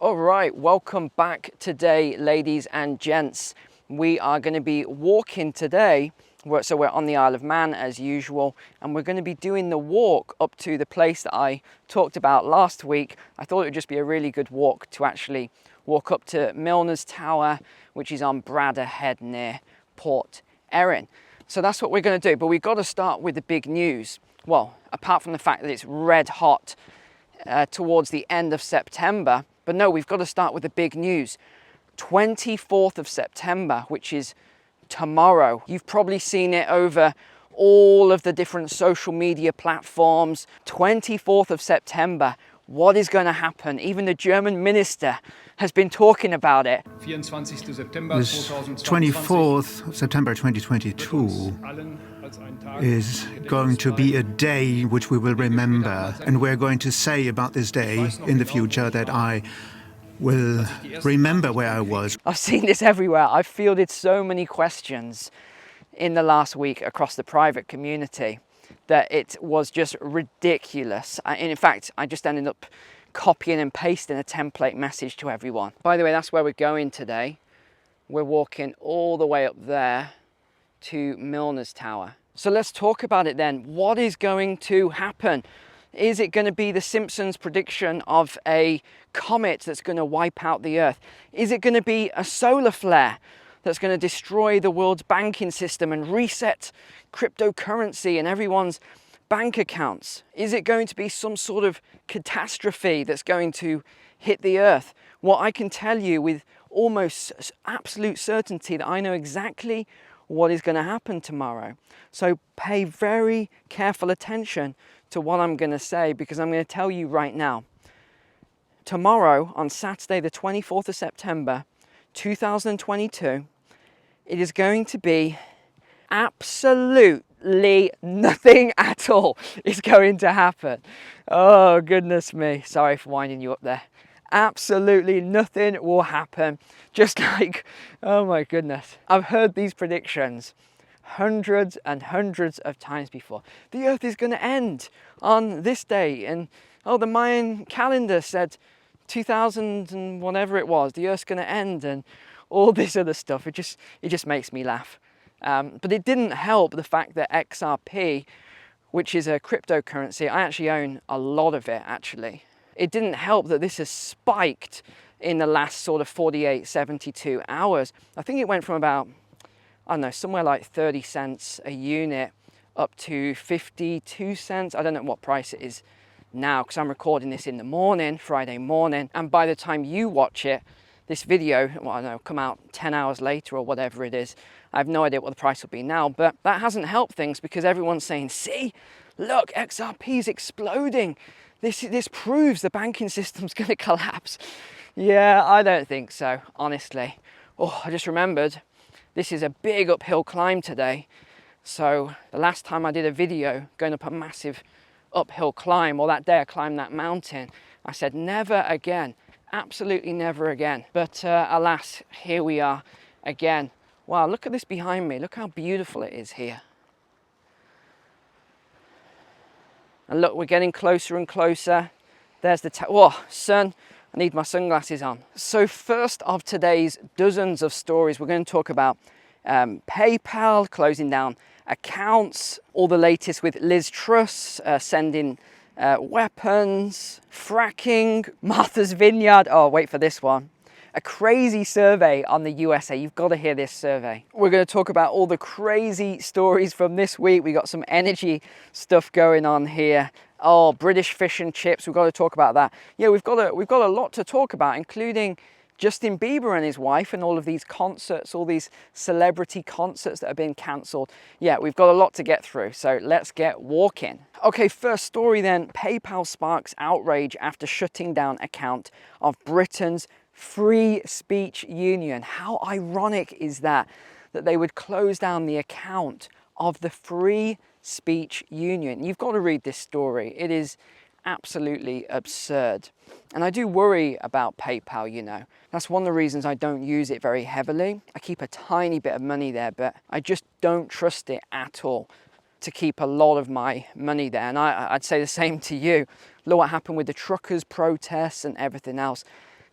All right, welcome back today, ladies and gents. We are going to be walking today. So we're on the Isle of Man as usual, and we're going to be doing the walk up to the place that I talked about last week. I thought it would just be a really good walk to actually walk up to Milner's Tower, which is on Bradder Head near Port Erin. So that's what we're going to do, but we've got to start with the big news. Well, apart from the fact that it's red hot towards the end of September, but no, we've got to start with the big news. 24th of September, which is tomorrow. You've probably seen it over all of the different social media platforms. 24th of September. What is going to happen? Even the German minister has been talking about it. This 24th of September 2022 is going to be a day which we will remember, and we're going to say about this day in the future that I will remember where I was. I've seen this everywhere. I've fielded so many questions in the last week across the private community that it was just ridiculous. And in fact, I just ended up copying and pasting a template message to everyone. By the way, that's where we're going today. We're walking all the way up there to Milner's Tower. So let's talk about it then. What is going to happen? Is it going to be the Simpsons prediction of a comet that's going to wipe out the Earth? Is it going to be a solar flare that's going to destroy the world's banking system and reset cryptocurrency and everyone's bank accounts? Is it going to be some sort of catastrophe that's going to hit the Earth? Well, I can tell you with almost absolute certainty that I know exactly what is going to happen tomorrow. So pay very careful attention to what I'm going to say, because I'm going to tell you right now. Tomorrow, on Saturday the 24th of September 2022, it is going to be absolutely nothing at all is going to happen. Oh, goodness me. Sorry for winding you up there. Absolutely nothing will happen. Just like, oh my goodness. I've heard these predictions hundreds and hundreds of times before. The Earth is going to end on this day. And oh, the Mayan calendar said 2000 and whatever it was, the Earth's going to end, and all this other stuff. It just makes me laugh. But it didn't help the fact that XRP, which is a cryptocurrency, I actually own a lot of it actually. It didn't help that this has spiked in the last sort of 48, 72 hours. I think it went from about, I don't know, somewhere like 30 cents a unit up to 52 cents. I don't know what price it is now, because I'm recording this in the morning, Friday morning. And by the time you watch it, this video, well, I don't know, come out 10 hours later or whatever it is. I have no idea what the price will be now, but that hasn't helped things, because everyone's saying, see, look, XRP is exploding. This proves the banking system's going to collapse. Yeah, I don't think so, honestly. Oh, I just remembered, this is a big uphill climb today. So the last time I did a video going up a massive uphill climb, or that day I climbed that mountain, I said never again, absolutely never again. But alas, here we are again. Wow, look at this behind me. Look how beautiful it is here. And look, we're getting closer and closer. There's the whoa, sun. I need my sunglasses on. So first of today's dozens of stories, we're going to talk about PayPal closing down accounts, all the latest with Liz Truss sending weapons, fracking, Martha's Vineyard. Oh, wait for this one. A crazy survey on the USA. You've got to hear this survey. We're going to talk about all the crazy stories from this week. We got some energy stuff going on here. Oh, British fish and chips. We've got to talk about that. Yeah, we've got a lot to talk about, including Justin Bieber and his wife and all of these concerts, all these celebrity concerts that have been cancelled. Yeah, we've got a lot to get through, so let's get walking. Okay, first story then. PayPal sparks outrage after shutting down account of Britain's Free Speech Union. How ironic is that they would close down the account of the Free Speech Union? You've got to read this story. It is absolutely absurd. And I do worry about PayPal, you know. That's one of the reasons I don't use it very heavily. I keep a tiny bit of money there, but I just don't trust it at all to keep a lot of my money there. And I'd say the same to you. Look what happened with the truckers' protests and everything else.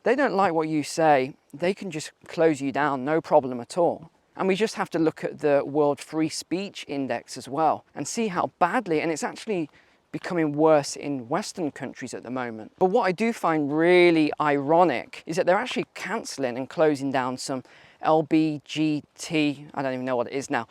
they don't like what you say, they can just close you down, no problem at all. And we just have to look at the World Free Speech Index as well and see how badly, and it's actually becoming worse in Western countries at the moment. But what I do find really ironic is that they're actually cancelling and closing down some LBGT, I don't even know what it is now,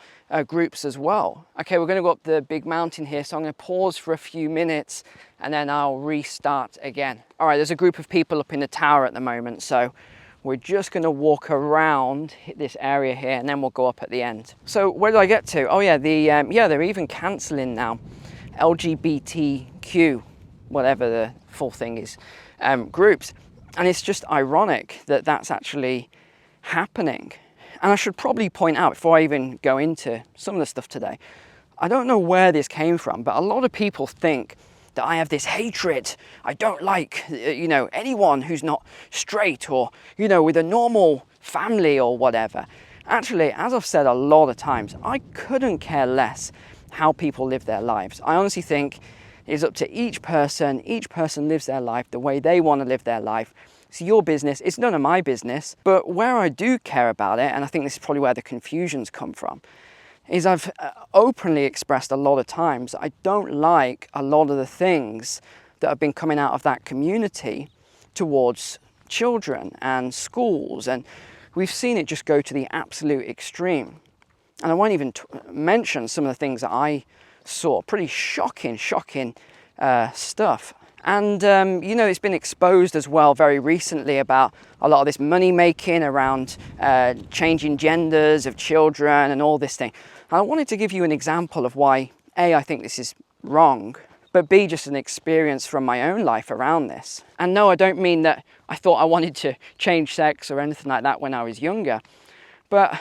groups as well. Okay, we're going to go up the big mountain here, so I'm going to pause for a few minutes and then I'll restart again. All right, there's a group of people up in the tower at the moment, so we're just going to walk around this area here and then we'll go up at the end. So where did I get to? Oh yeah, they're even cancelling now LGBTQ, whatever the full thing is, groups. And it's just ironic that that's actually happening. And I should probably point out before I even go into some of the stuff today, I don't know where this came from, but a lot of people think that I have this hatred. I don't like, anyone who's not straight or, with a normal family or whatever. Actually, as I've said a lot of times, I couldn't care less how people live their lives. I honestly think it's up to each person. Each person lives their life the way they want to live their life. It's your business, it's none of my business. But where I do care about it, and I think this is probably where the confusions come from, is I've openly expressed a lot of times I don't like a lot of the things that have been coming out of that community towards children and schools, and we've seen it just go to the absolute extreme. And I won't even mention some of the things that I saw, pretty shocking stuff. And, it's been exposed as well very recently about a lot of this money making around changing genders of children and all this thing. And I wanted to give you an example of why, A, I think this is wrong, but B, just an experience from my own life around this. And no, I don't mean that I thought I wanted to change sex or anything like that when I was younger. But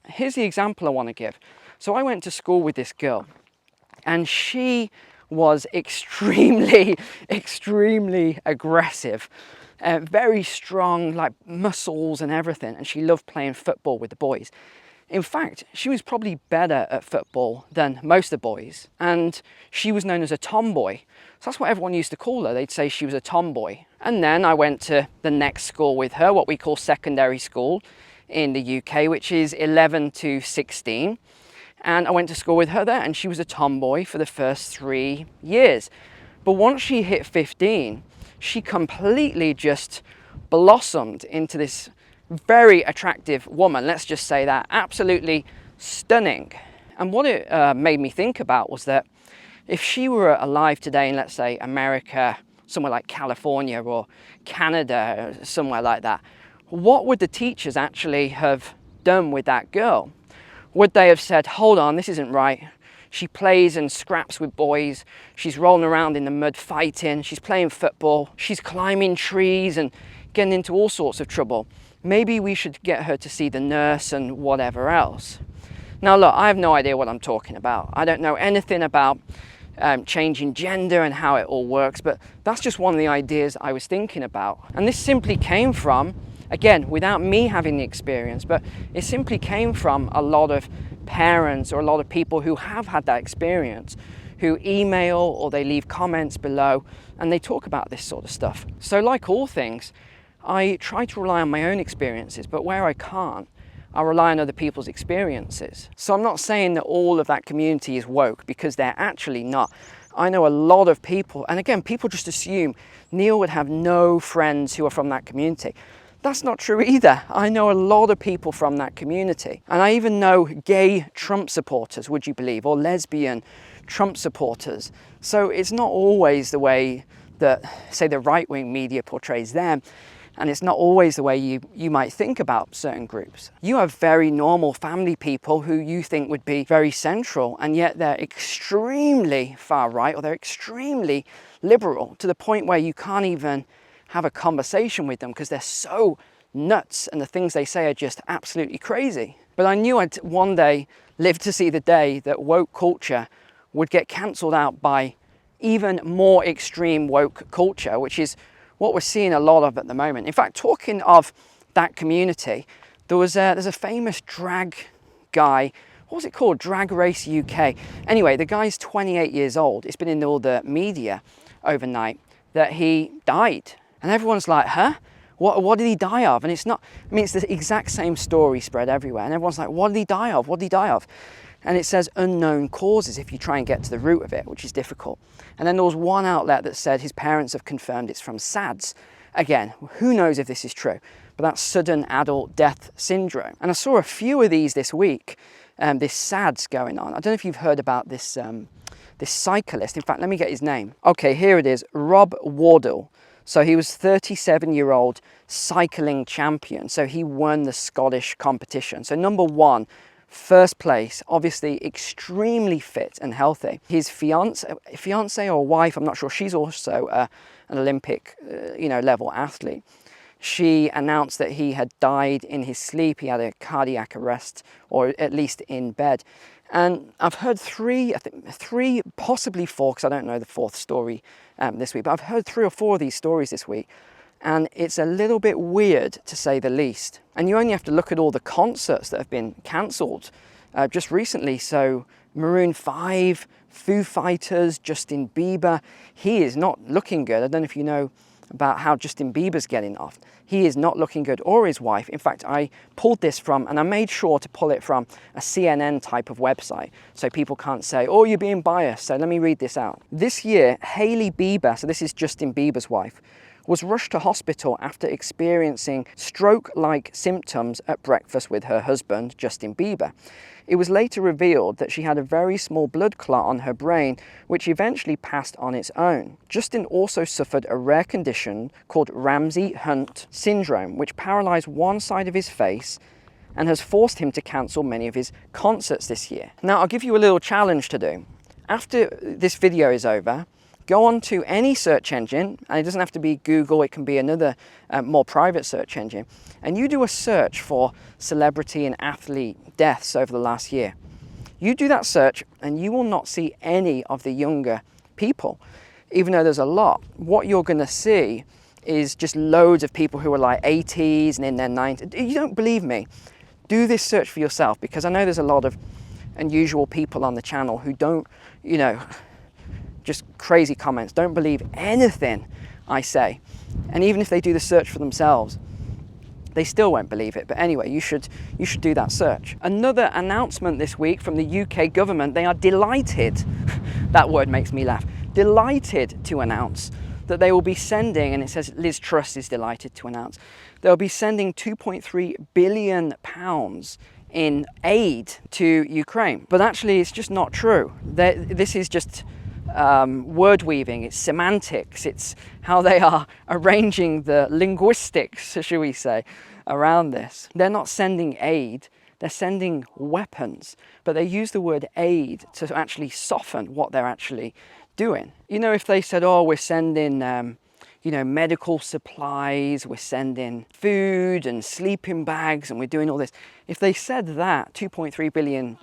here's the example I want to give. So I went to school with this girl, and she was extremely aggressive, very strong, like muscles and everything, and she loved playing football with the boys. In fact, she was probably better at football than most of the boys, and she was known as a tomboy. So that's what everyone used to call her. They'd say she was a tomboy. And then I went to the next school with her, what we call secondary school in the UK, which is 11 to 16. And I went to school with her there, and she was a tomboy for the first 3 years. But once she hit 15, she completely just blossomed into this very attractive woman. Let's just say that. Absolutely stunning. And what it made me think about was that if she were alive today in, let's say, America, somewhere like California or Canada, somewhere like that, what would the teachers actually have done with that girl? Would they have said, hold on, this isn't right. She plays and scraps with boys. She's rolling around in the mud fighting. She's playing football. She's climbing trees and getting into all sorts of trouble. Maybe we should get her to see the nurse and whatever else. Now look, I have no idea what I'm talking about. I don't know anything about changing gender and how it all works, but that's just one of the ideas I was thinking about. And this simply came from, again, without me having the experience, but it simply came from a lot of parents or a lot of people who have had that experience, who email or they leave comments below and they talk about this sort of stuff. So like all things, I try to rely on my own experiences, but where I can't, I rely on other people's experiences. So I'm not saying that all of that community is woke, because they're actually not. I know a lot of people, and again, people just assume Neil would have no friends who are from that community. That's not true either. I know a lot of people from that community. And I even know gay Trump supporters, would you believe, or lesbian Trump supporters. So it's not always the way that, say, the right-wing media portrays them. And it's not always the way you might think about certain groups. You have very normal family people who you think would be very central, and yet they're extremely far right, or they're extremely liberal, to the point where you can't even have a conversation with them because they're so nuts and the things they say are just absolutely crazy. But I knew I'd one day live to see the day that woke culture would get cancelled out by even more extreme woke culture, which is what we're seeing a lot of at the moment. In fact, talking of that community, there's a famous drag guy. What was it called? Drag Race UK. Anyway, the guy's 28 years old. It's been in all the media overnight that he died. And everyone's like, huh? What did he die of? And it's not, I mean, it's the exact same story spread everywhere. And everyone's like, what did he die of? What did he die of? And it says unknown causes if you try and get to the root of it, which is difficult. And then there was one outlet that said his parents have confirmed it's from SADS. Again, who knows if this is true, but that's sudden adult death syndrome. And I saw a few of these this week, this SADS going on. I don't know if you've heard about this, this cyclist. In fact, let me get his name. Okay, here it is, Rob Wardle. So he was 37-year-old cycling champion. So he won the Scottish competition. So number one, first place, obviously extremely fit and healthy. His fiance or wife, I'm not sure, she's also an Olympic, level athlete. She announced that he had died in his sleep. He had a cardiac arrest, or at least in bed. And I've heard three, possibly four, because I don't know the fourth story this week, but I've heard 3 or 4 of these stories this week. And it's a little bit weird, to say the least. And you only have to look at all the concerts that have been cancelled just recently. So Maroon 5, Foo Fighters, Justin Bieber, he is not looking good. I don't know if you know about how Justin Bieber's getting off. He is not looking good, or his wife. In fact, I pulled this from, and I made sure to pull it from a CNN type of website, so people can't say, oh, you're being biased. So let me read this out. This year, Hailey Bieber, so this is Justin Bieber's wife, was rushed to hospital after experiencing stroke-like symptoms at breakfast with her husband, Justin Bieber. It was later revealed that she had a very small blood clot on her brain, which eventually passed on its own. Justin also suffered a rare condition called Ramsay-Hunt syndrome, which paralyzed one side of his face and has forced him to cancel many of his concerts this year. Now, I'll give you a little challenge to do. After this video is over, go on to any search engine, and it doesn't have to be Google, it can be another more private search engine, and you do a search for celebrity and athlete deaths over the last year. You do that search and you will not see any of the younger people, even though there's a lot. What you're gonna see is just loads of people who are like 80s and in their 90s. You don't believe me? Do this search for yourself, because I know there's a lot of unusual people on the channel who don't, just crazy comments, don't believe anything I say. And even if they do the search for themselves, they still won't believe it. But anyway, you should do that search. Another announcement this week from the UK government. They are delighted, that word makes me laugh, delighted to announce that they will be sending, and it says Liz Truss is delighted to announce, they'll be sending £2.3 billion in aid to Ukraine. But actually, it's just not true. This is just word weaving, it's semantics, it's how they are arranging the linguistics, should we say, around this. They're not sending aid, they're sending weapons, but they use the word aid to actually soften what they're actually doing. If they said, oh, we're sending medical supplies, we're sending food and sleeping bags, and we're doing all this. If they said that, £2.3 billion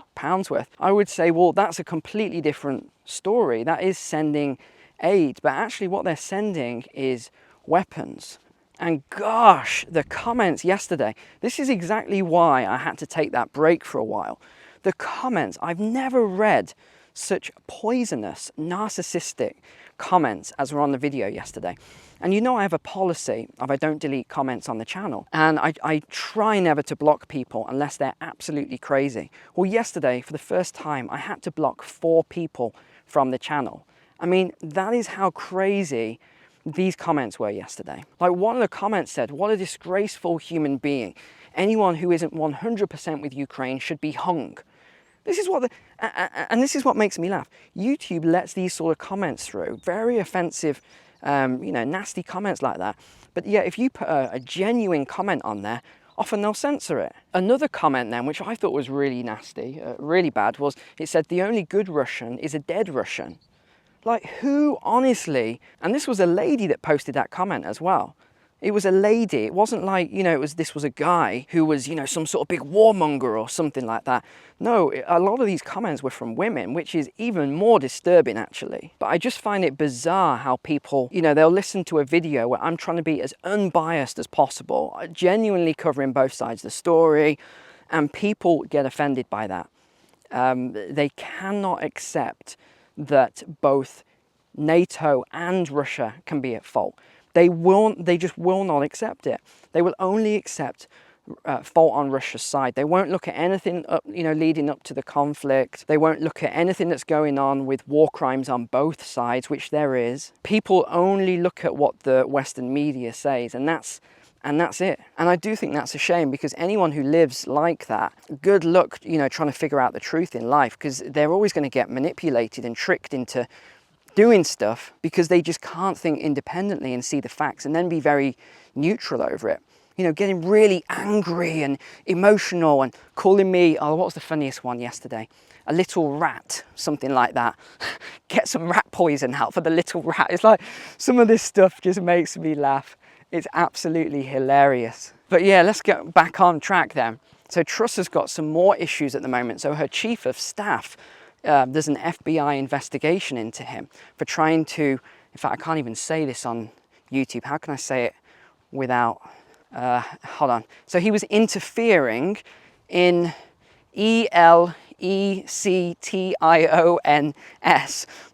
worth, I would say, well, that's a completely different story. That is sending aid, but actually what they're sending is weapons. And gosh, the comments yesterday, this is exactly why I had to take that break for a while. The comments, I've never read such poisonous, narcissistic comments as were on the video yesterday. And I have a policy of I don't delete comments on the channel, and I try never to block people unless they're absolutely crazy. Well, yesterday, for the first time, I had to block 4 people from the channel. I mean, that is how crazy these comments were yesterday. Like, one of the comments said, what a disgraceful human being. Anyone who isn't 100% with Ukraine should be hung. This is what and this is what makes me laugh. YouTube lets these sort of comments through, very offensive, nasty comments like that. But yeah, if you put a genuine comment on there, often they'll censor it. Another comment then, which I thought was really nasty, really bad, was it said the only good Russian is a dead Russian. Like, who, honestly? And this was a lady that posted that comment as well. It was a lady. It wasn't like, this was a guy who was, some sort of big warmonger or something like that. No, a lot of these comments were from women, which is even more disturbing, actually. But I just find it bizarre how people, they'll listen to a video where I'm trying to be as unbiased as possible, genuinely covering both sides of the story, and people get offended by that. They cannot accept that both NATO and Russia can be at fault. They just will not accept it. They will only accept fault on Russia's side. They won't look at anything leading up to the conflict. They won't look at anything that's going on with war crimes on both sides, which there is. People only look at what the Western media says, and that's it. And I do think that's a shame, because anyone who lives like that, good luck, trying to figure out the truth in life, because they're always going to get manipulated and tricked into doing stuff because they just can't think independently and see the facts and then be very neutral over it. Getting really angry and emotional and calling me, what was the funniest one yesterday? A little rat, something like that. Get some rat poison out for the little rat. It's like, some of this stuff just makes me laugh. It's absolutely hilarious. But yeah, let's get back on track then. So Truss has got some more issues at the moment. So her chief of staff, there's an FBI investigation into him for trying to, in fact, I can't even say this on YouTube. How can I say it without... hold on. So he was interfering in ELECTIONS.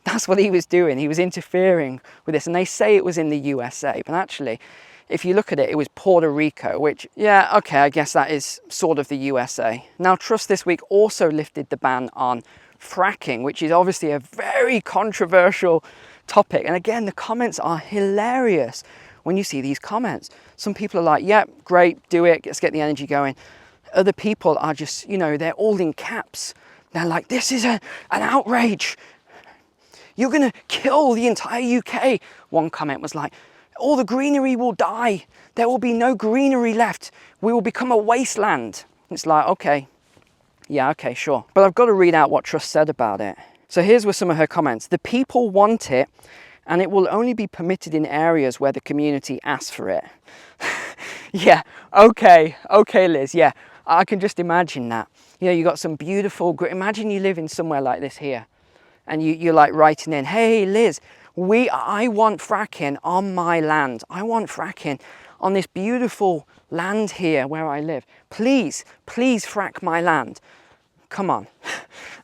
That's what he was doing. He was interfering with this. And they say it was in the USA. But actually, if you look at it, it was Puerto Rico, which, yeah, okay, I guess that is sort of the USA. Now, Truss this week also lifted the ban on fracking, which is obviously a very controversial topic. And again, the comments are hilarious. When you see these comments, some people are like, yeah, great, do it, let's get the energy going. Other people are just, they're all in caps. They're like, this is an outrage. You're going to kill the entire UK. One comment was like, all the greenery will die. There will be no greenery left. We will become a wasteland. It's like, okay, yeah, okay, sure. But I've got to read out what Truss said about it. So here's were some of her comments. The people want it, and it will only be permitted in areas where the community asks for it. Yeah, okay, Liz, yeah, I can just imagine that. You got some beautiful, imagine you live in somewhere like this here, and you're like writing in, hey Liz, I want fracking on my land. I want fracking on this beautiful land here where I live. Please frack my land. Come on.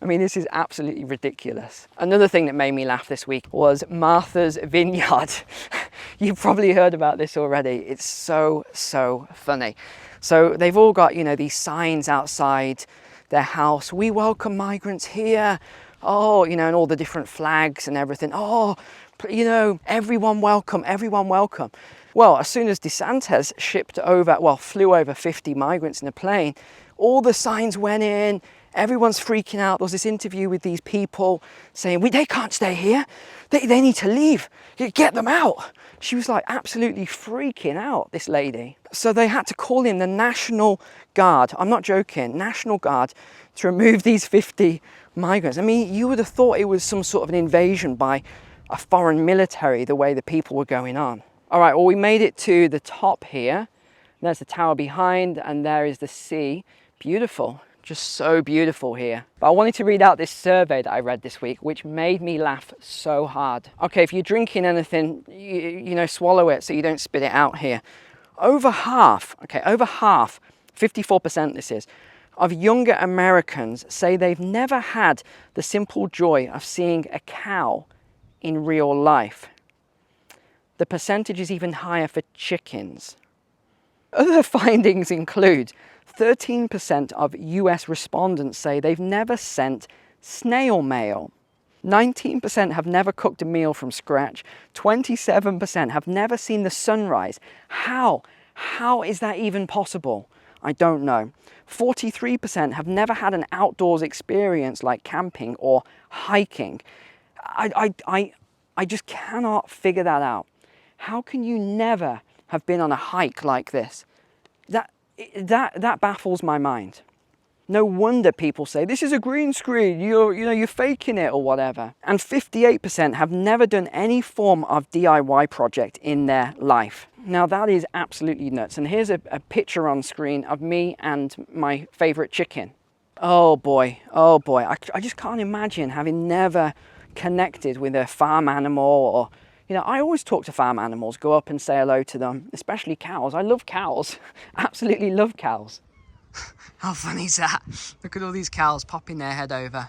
I mean, this is absolutely ridiculous. Another thing that made me laugh this week was Martha's Vineyard. You've probably heard about this already. It's so funny. So they've all got, these signs outside their house. We welcome migrants here. Oh, and all the different flags and everything. Oh, everyone welcome, everyone welcome. Well, as soon as DeSantis flew over 50 migrants in a plane, all the signs went in. Everyone's freaking out. There was this interview with these people saying, they can't stay here. They need to leave. Get them out. She was like absolutely freaking out, this lady. So they had to call in the National Guard. I'm not joking. National Guard to remove these 50 migrants. I mean, you would have thought it was some sort of an invasion by a foreign military, the way the people were going on. All right, well, we made it to the top here. There's the tower behind, and there is the sea. Beautiful. Just so beautiful here. But I wanted to read out this survey that I read this week, which made me laugh so hard. Okay, if you're drinking anything, swallow it so you don't spit it out here. Over half, 54% this is, of younger Americans say they've never had the simple joy of seeing a cow in real life. The percentage is even higher for chickens. Other findings include 13% of US respondents say they've never sent snail mail. 19% have never cooked a meal from scratch. 27% have never seen the sunrise. How? How is that even possible? I don't know. 43% have never had an outdoors experience like camping or hiking. I just cannot figure that out. How can you never have been on a hike like this? That baffles my mind. No wonder people say, this is a green screen, you're faking it or whatever. And 58% have never done any form of DIY project in their life. Now that is absolutely nuts. And here's a picture on screen of me and my favorite chicken. Oh boy. I just can't imagine having never connected with a farm animal or, I always talk to farm animals, go up and say hello to them, especially cows. I love cows, absolutely love cows. How funny is that? Look at all these cows popping their head over.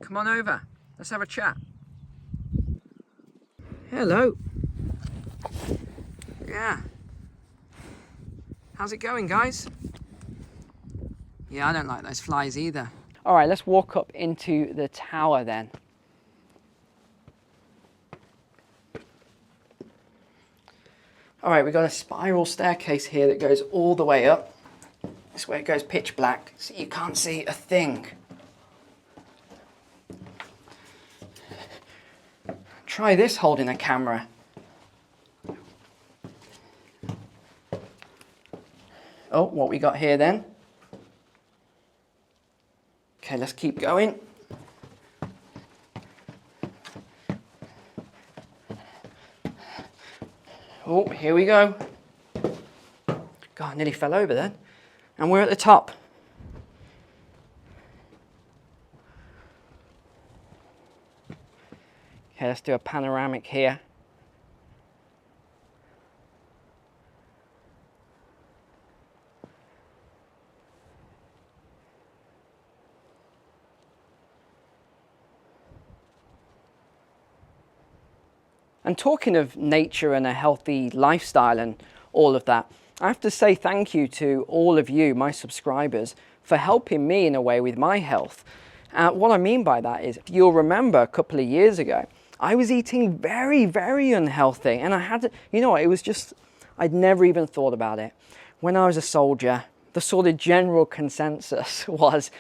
Come on over, let's have a chat. Hello. Yeah. How's it going, guys? Yeah, I don't like those flies either. All right, let's walk up into the tower then. All right, we've got a spiral staircase here that goes all the way up. This way it goes pitch black, so you can't see a thing. Try this holding a camera. Oh, what we got here then? Okay, let's keep going. Oh, here we go. God, I nearly fell over then. And we're at the top. Okay, let's do a panoramic here. And talking of nature and a healthy lifestyle and all of that, I have to say thank you to all of you, my subscribers, for helping me in a way with my health. What I mean by that is, if you'll remember a couple of years ago, I was eating very, very unhealthy, and I had to, you know what, it was just, I'd never even thought about it. When I was a soldier, the sort of general consensus was,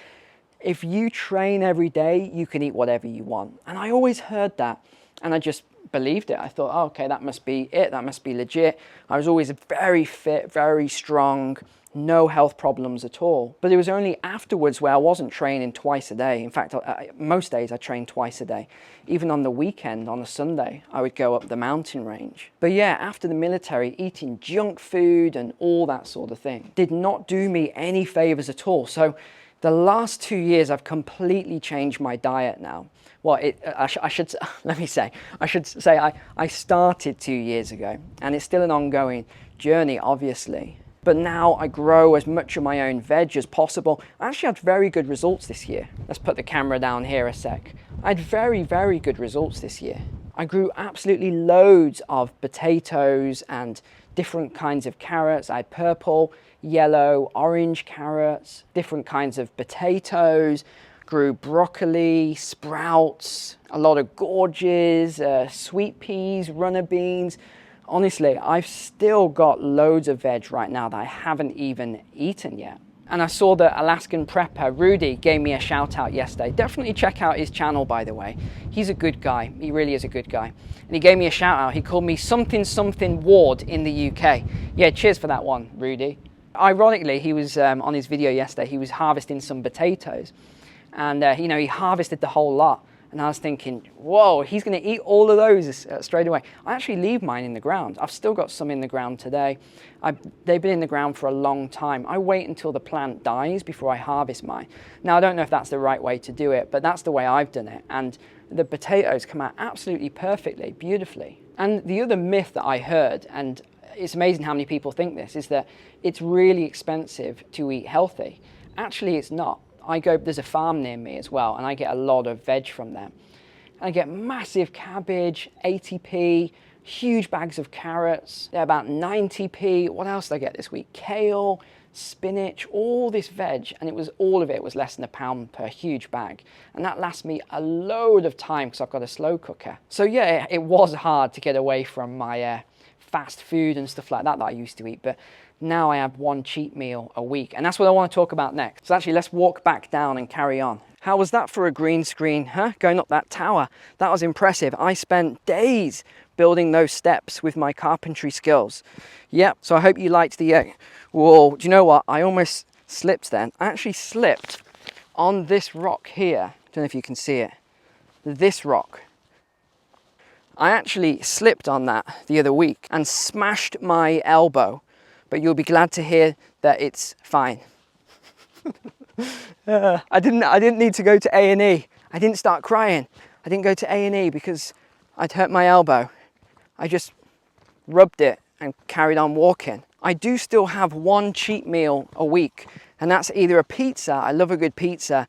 if you train every day, you can eat whatever you want. And I always heard that, and I just believed it. I thought, oh, okay, that must be it, that must be legit. I was always very fit, very strong, no health problems at all. But it was only afterwards where I wasn't training twice a day. In fact, most days I trained twice a day. Even on the weekend, on a Sunday, I would go up the mountain range. But yeah, after the military, eating junk food and all that sort of thing did not do me any favors at all. So the last 2 years, I've completely changed my diet now. Well, I should say I started 2 years ago, and it's still an ongoing journey, obviously. But now I grow as much of my own veg as possible. I actually had very good results this year. Let's put the camera down here a sec. I had very, very good results this year. I grew absolutely loads of potatoes and different kinds of carrots. I had purple, yellow, orange carrots, different kinds of potatoes, grew broccoli, sprouts, a lot of gorges, sweet peas, runner beans. Honestly, I've still got loads of veg right now that I haven't even eaten yet. And I saw that Alaskan prepper, Rudy, gave me a shout out yesterday. Definitely check out his channel, by the way. He's a good guy. He really is a good guy. And he gave me a shout out. He called me something Ward in the UK. Yeah, cheers for that one, Rudy. Ironically, he was on his video yesterday, he was harvesting some potatoes. And, you know, he harvested the whole lot. And I was thinking, whoa, he's going to eat all of those straight away. I actually leave mine in the ground. I've still got some in the ground today. They've been in the ground for a long time. I wait until the plant dies before I harvest mine. Now, I don't know if that's the right way to do it, but that's the way I've done it. And the potatoes come out absolutely perfectly, beautifully. And the other myth that I heard, and it's amazing how many people think this, is that it's really expensive to eat healthy. Actually, it's not. There's a farm near me as well, and I get a lot of veg from them. And I get massive cabbage, 80p, huge bags of carrots. They're about 90p. What else did I get this week? Kale, spinach, all this veg, and all of it was less than £1 per huge bag. And that lasts me a load of time because I've got a slow cooker. So yeah, it was hard to get away from my fast food and stuff like that I used to eat, but now I have one cheat meal a week, and that's what I want to talk about next. So actually, let's walk back down and carry on. How was that for a green screen, huh? Going up that tower. That was impressive. I spent days building those steps with my carpentry skills. Yep, so I hope you liked the whoa, do you know what? I almost slipped then. I actually slipped on this rock here. Don't know if you can see it. This rock. I actually slipped on that the other week and smashed my elbow. But you'll be glad to hear that it's fine. I didn't need to go to A&E. I didn't start crying. I didn't go to A&E because I'd hurt my elbow. I just rubbed it and carried on walking. I do still have one cheat meal a week, and that's either a pizza, I love a good pizza,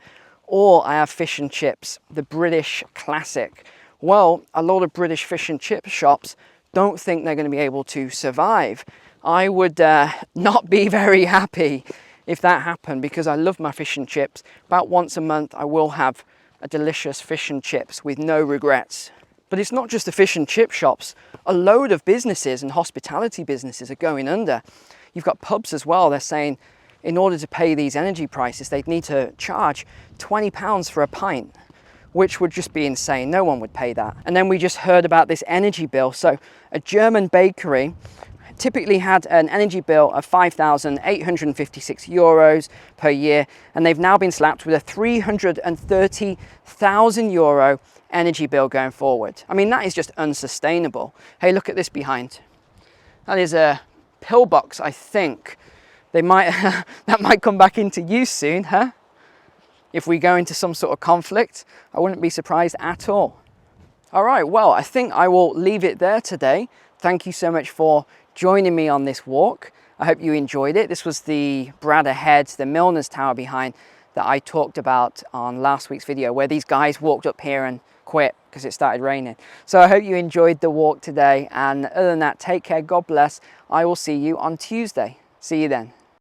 or I have fish and chips, the British classic. Well, a lot of British fish and chip shops don't think they're going to be able to survive. I would not be very happy if that happened, because I love my fish and chips. About once a month I will have a delicious fish and chips with no regrets. But it's not just the fish and chip shops. A load of businesses and hospitality businesses are going under. You've got pubs as well. They're saying in order to pay these energy prices, they'd need to charge £20 for a pint, which would just be insane. No one would pay that. And then we just heard about this energy bill. So a German bakery typically had an energy bill of 5,856 euros per year, and they've now been slapped with a 330,000 euro energy bill going forward. I mean, that is just unsustainable. Hey, look at this behind. That is a pillbox, I think. They might that might come back into use soon, huh? If we go into some sort of conflict, I wouldn't be surprised at all. All right, well, I think I will leave it there today. Thank you so much for joining me on this walk. I hope you enjoyed it. This was the Bradder Heads, the Milner's Tower behind, that I talked about on last week's video, where these guys walked up here and quit because it started raining. So I hope you enjoyed the walk today, and other than that, take care, God bless. I will see you on Tuesday. See you then.